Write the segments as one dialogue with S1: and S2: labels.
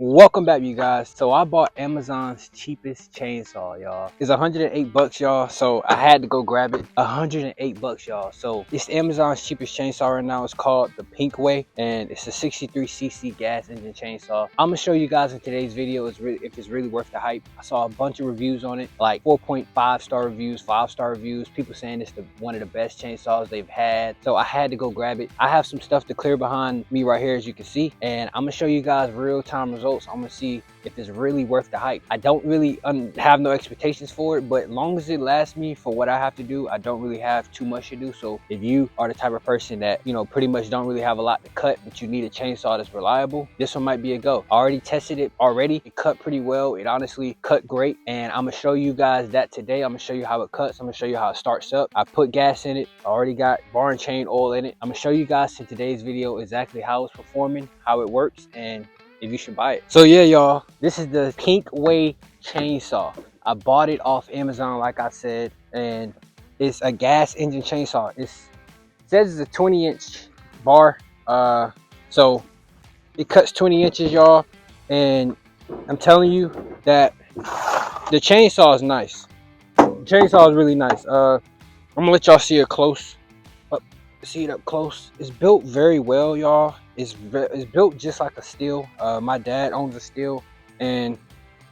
S1: Welcome back, you guys. So I bought Amazon's cheapest chainsaw, y'all. It's 108 bucks, y'all. So I had to go grab it. 108 bucks, y'all. So it's Amazon's cheapest chainsaw right now. It's called the Pinkway, and it's a 63cc gas engine chainsaw. I'm gonna show you guys in today's video if it's really worth the hype. I saw a bunch of reviews on it, like 4.5 star reviews, 5-star reviews. People saying it's one of the best chainsaws they've had. So I had to go grab it. I have some stuff to clear behind me right here, as you can see, and I'm gonna show you guys real-time results. I'm gonna see if it's really worth the hype. I don't really have no expectations for it, but as long as it lasts me for what I have to do, I don't really have too much to do. So if you are the type of person that, you know, pretty much don't really have a lot to cut, but you need a chainsaw that's reliable, this one might be a go. I already tested it already. It cut pretty well. It honestly cut great, and I'm gonna show you guys that today. I'm gonna show you how it cuts. I'm gonna show you how it starts up. I put gas in it. I already got bar and chain oil in it. I'm gonna show you guys in today's video exactly how it's performing, how it works, and if you should buy it. So yeah, y'all, this is the Pinkway chainsaw. I bought it off Amazon, like I said, and it's a gas engine chainsaw. It says it's a 20-inch bar, so it cuts 20 inches, y'all, and I'm telling you that the chainsaw is nice. The chainsaw is really nice. I'm gonna let y'all see it close up. See it up close. It's built very well, y'all. It's built just like a steel. My dad owns a steel, and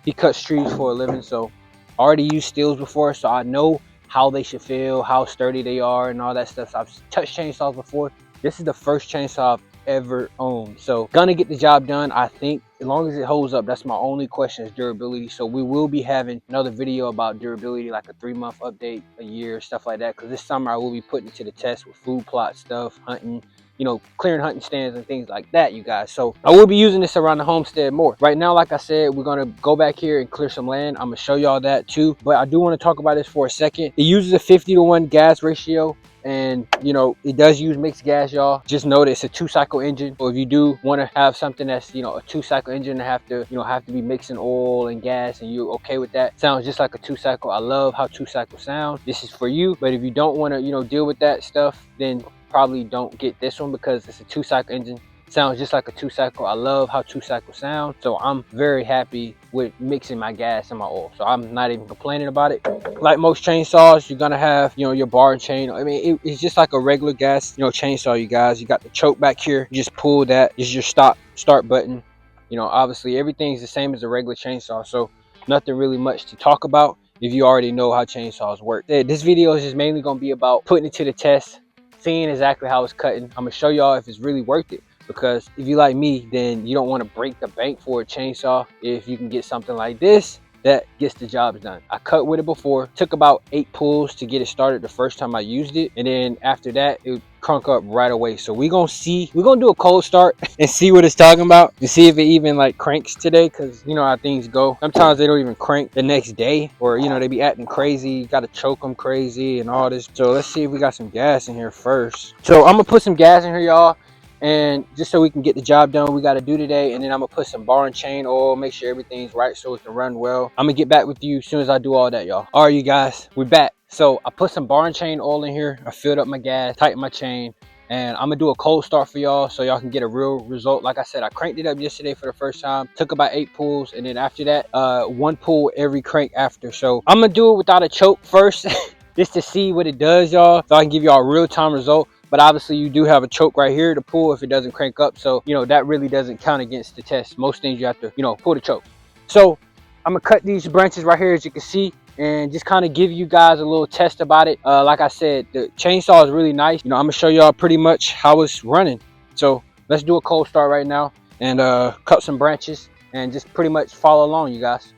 S1: he cuts trees for a living. So I already used steels before, so I know how they should feel, how sturdy they are, and all that stuff. So I've touched chainsaws before. This is the first chainsaw I've ever owned, so gonna get the job done. I think as long as it holds up, that's my only question, is durability. So we will be having another video about durability, like a 3-month update, a year, stuff like that, because this summer I will be putting it to the test with food plot stuff, hunting, you know, clearing hunting stands and things like that, you guys. So I will be using this around the homestead more. Right now, like I said, we're gonna go back here and clear some land. I'm gonna show y'all that too, but I do want to talk about this for a second. It uses a 50-to-1 gas ratio, and you know, it does use mixed gas, y'all. Just know that it's a 2-cycle engine. So if you do want to have something that's, you know, a 2-cycle engine, have to be mixing oil and gas, and you're okay with that, sounds just like a 2-cycle. I love how 2-cycle sound. This is for you. But if you don't want to, you know, deal with that stuff, then probably don't get this one, because it's a 2-cycle engine. Sounds just like a 2-cycle. I love how 2-cycle sound, so I'm very happy with mixing my gas and my oil, so I'm not even complaining about it. Like most chainsaws, you're gonna have, you know, your bar and chain. I mean, it's just like a regular gas, you know, chainsaw, you guys. You got the choke back here. You just pull that. This is your start button. You know, obviously everything's the same as a regular chainsaw, so nothing really much to talk about if you already know how chainsaws work. This video is just mainly gonna be about putting it to the test, seeing exactly how it's cutting. I'm gonna show y'all if it's really worth it, because if you like me, then you don't want to break the bank for a chainsaw. If you can get something like this that gets the job done. I cut with it before. Took about 8 pulls to get it started the first time I used it, and then after that it crunk up right away. So we're gonna do a cold start and see what it's talking about, and see if it even like cranks today, because you know how things go. Sometimes they don't even crank the next day, or you know, they be acting crazy. You gotta choke them crazy and all this. So let's see if we got some gas in here first. So I'm gonna put some gas in here, y'all, and just so we can get the job done we got to do today. And then I'm gonna put some bar and chain oil, make sure everything's right so it can run well. I'm gonna get back with you as soon as I do all that, y'all. All right, you guys, we're back. So I put some bar and chain oil in here. I filled up my gas, tightened my chain, and I'm gonna do a cold start for y'all so y'all can get a real result. Like I said, I cranked it up yesterday for the first time. Took about 8 pulls, and then after that 1 pull every crank after. So I'm gonna do it without a choke first just to see what it does, y'all, so I can give y'all a real-time result. But obviously you do have a choke right here to pull if it doesn't crank up, so you know that really doesn't count against the test. Most things you have to, you know, pull the choke. So I'm gonna cut these branches right here, as you can see, and just kind of give you guys a little test about it. Like I said, the chainsaw is really nice. You know, I'm gonna show y'all pretty much how it's running. So let's do a cold start right now and cut some branches and just pretty much follow along, you guys.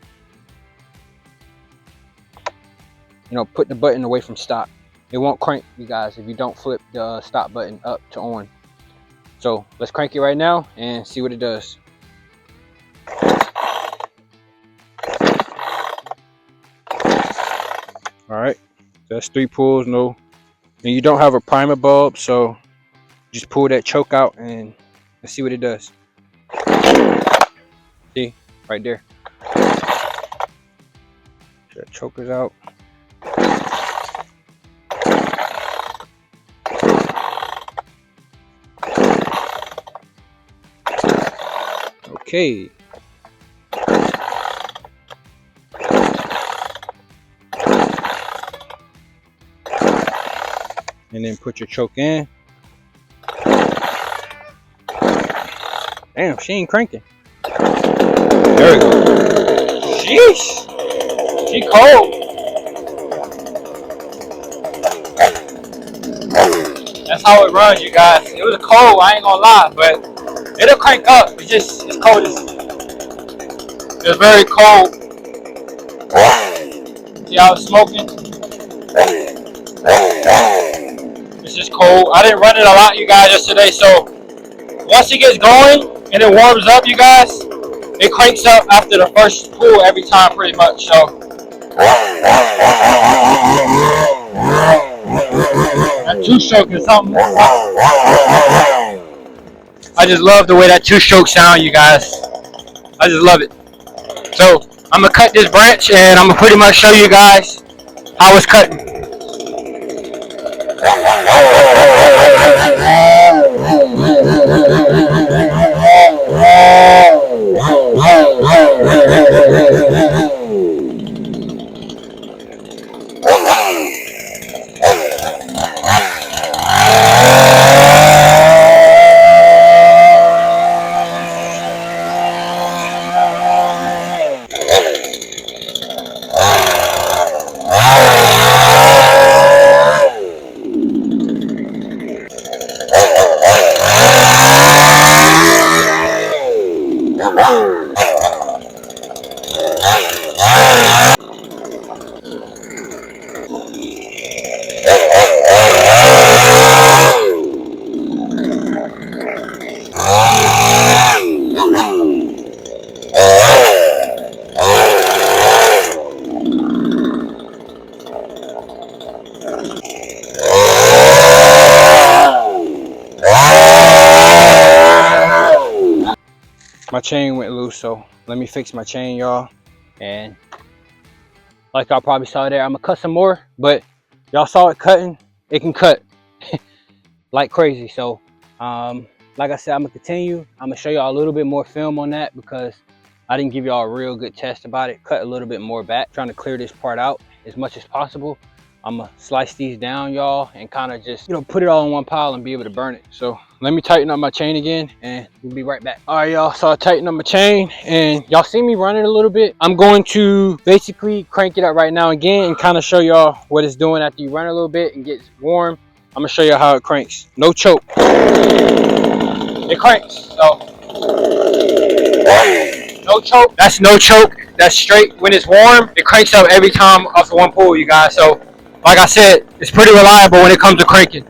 S1: You know, put the button away from stop. It won't crank, you guys, if you don't flip the stop button up to on. So let's crank it right now and see what it does. All right, that's 3 pulls. No, and you don't have a primer bulb, so just pull that choke out and let's see what it does. See, right there. That choker's out. Okay, and then put your choke in. Damn, she ain't cranking. There we go. Sheesh. She cold. That's how it runs, you guys. It was cold, I ain't gonna lie, but it'll crank up. It's cold. It's very cold. See how it's smoking? It's just cold. I didn't run it a lot, you guys, yesterday, so once it gets going and it warms up, you guys, it cranks up after the first pull every time, pretty much. So that two-stroke is something. I just love the way that two-stroke sound, you guys. I just love it. So I'm gonna cut this branch and I'm gonna pretty much show you guys how it's cutting. My chain went loose, so let me fix my chain, y'all. And like y'all probably saw there, I'm gonna cut some more, but y'all saw it cutting. It can cut like crazy. So like I said, I'm gonna continue. I'm gonna show y'all a little bit more film on that because I didn't give y'all a real good test about it. Cut a little bit more back, trying to clear this part out as much as possible. I'm gonna slice these down, y'all, and kind of just, you know, put it all in one pile and be able to burn it. So let me tighten up my chain again and we'll be right back. All right, y'all, so I tightened up my chain and y'all see me running a little bit. I'm going to basically crank it up right now again and kind of show y'all what it's doing after you run a little bit and gets warm. I'm gonna show you how it cranks. No choke. It cranks, so no choke. That's no choke. That's straight. When it's warm, it cranks up every time off one pull, you guys. So like I said, it's pretty reliable when it comes to cranking.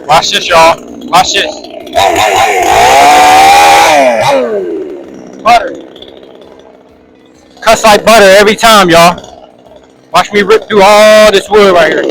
S1: Watch this, y'all. Watch this. Butter. Cuts like butter every time, y'all. Watch me rip through all this wood right here.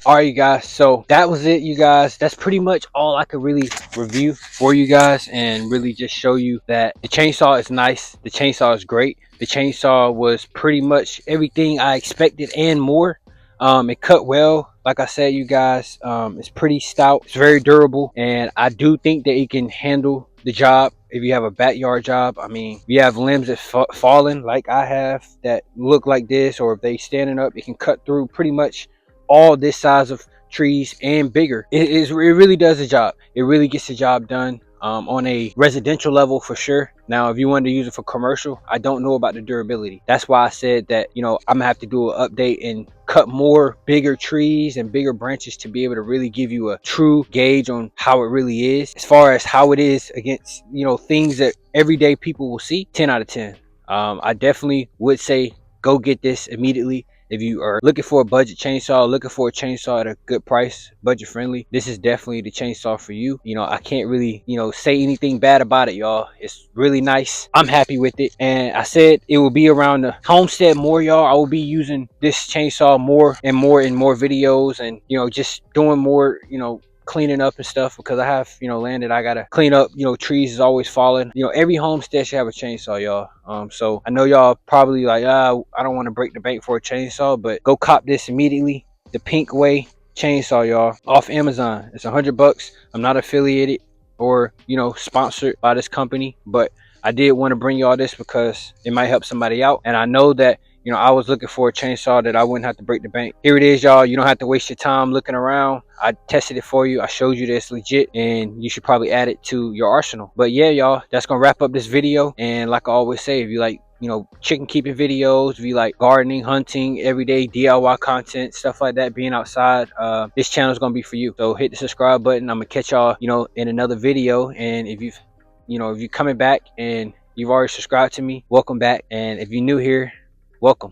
S1: All right, you guys, so that was it, you guys. That's pretty much all I could really review for you guys and really just show you that the chainsaw is nice. The chainsaw is great. The chainsaw was pretty much everything I expected and more. It cut well. Like I said, you guys, it's pretty stout. It's very durable, and I do think that it can handle the job. If you have a backyard job, I mean, if you have limbs that fallen like I have that look like this, or if they standing up, it can cut through pretty much all this size of trees and bigger. It really does the job. It really gets the job done. on a residential level for sure. Now, if you wanted to use it for commercial, I don't know about the durability. That's why I said that, you know, I'm gonna have to do an update and cut more bigger trees and bigger branches to be able to really give you a true gauge on how it really is, as far as how it is against, you know, things that everyday people will see. 10 out of 10. I definitely would say go get this immediately. If you are looking for a budget chainsaw, looking for a chainsaw at a good price, budget friendly, this is definitely the chainsaw for you. You know, I can't really, you know, say anything bad about it, y'all. It's really nice. I'm happy with it. And I said it will be around the homestead more, y'all. I will be using this chainsaw more and more in more videos, and, you know, just doing more, you know, cleaning up and stuff, because I have, you know, land that I gotta clean up. You know, trees is always falling. You know, every homestead should have a chainsaw, y'all. So I know y'all probably like, I don't want to break the bank for a chainsaw, but go cop this immediately. The Pinkway chainsaw, y'all, off Amazon. It's $100. I'm not affiliated or, you know, sponsored by this company, but I did want to bring y'all this because it might help somebody out. And I know that, you know, I was looking for a chainsaw that I wouldn't have to break the bank. Here it is, y'all. You don't have to waste your time looking around. I tested it for you. I showed you that it's legit, and you should probably add it to your arsenal. But yeah, y'all, that's gonna wrap up this video. And like I always say, if you like, you know, chicken keeping videos, if you like gardening, hunting, everyday DIY content, stuff like that, being outside, this channel is gonna be for you. So hit the subscribe button. I'm gonna catch y'all, you know, in another video. And if you've, you know, if you're coming back and you've already subscribed to me, welcome back. And if you're new here, welcome.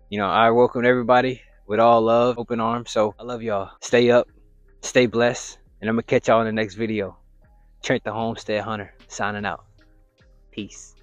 S1: You know, I welcome everybody with all love, open arms. So I love y'all. Stay up, stay blessed, and I'm gonna catch y'all in the next video. Trent the Homestead Hunter signing out. Peace.